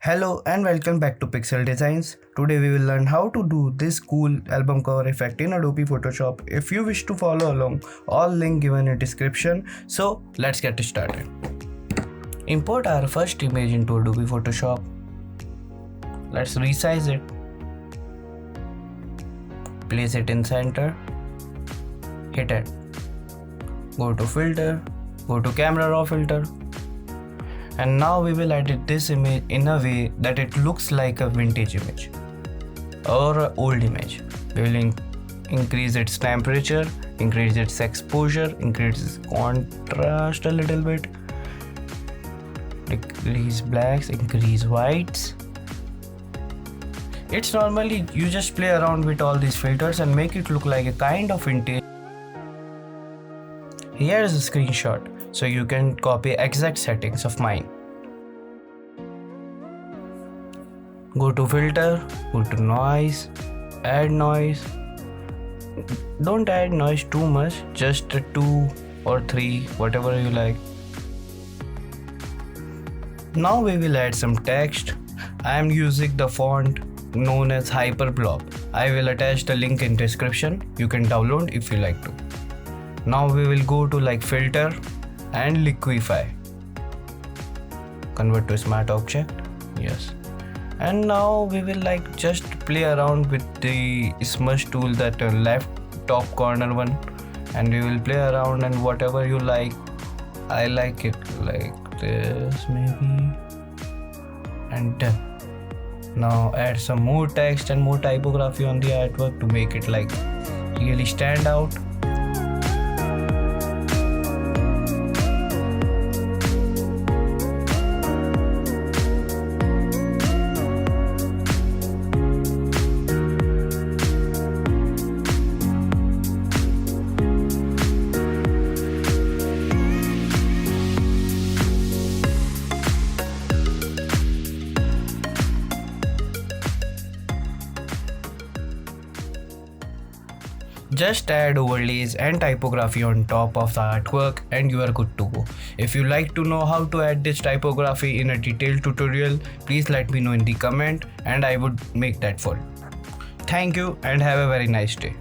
Hello and welcome back to Pixel Designs. Today we will learn how to do this cool album cover effect in Adobe Photoshop. If you wish to follow along, all link given in description. So let's get started. Import our first image into Adobe Photoshop. Let's resize it. Place it in center. Hit it. Go to filter. Go to camera raw filter. And now we will edit this image in a way that it looks like a vintage image or an old image. We will increase its temperature, increase its exposure, increase its contrast a little bit, decrease blacks, increase whites. It's normally you just play around with all these filters and make it look like a kind of vintage. Here is a screenshot, so you can copy exact settings of mine. Go to filter, go to noise, add noise. Don't add noise too much, just 2 or 3, whatever you like. Now we will add some text. I am using the font known as Hyperblob. I will attach the link in description. You can download if you like to. Now we will go to filter and liquify. Convert to smart object. Yes. And now we will just play around with the smudge tool, that left top corner one, and we will play around and whatever you like. I like it like this maybe, and done. Now add some more text and more typography on the artwork to make it really stand out. Just add overlays and typography on top of the artwork and you are good to go. If you like to know how to add this typography in a detailed tutorial, please let me know in the comment and I would make that for you. Thank you and have a very nice day.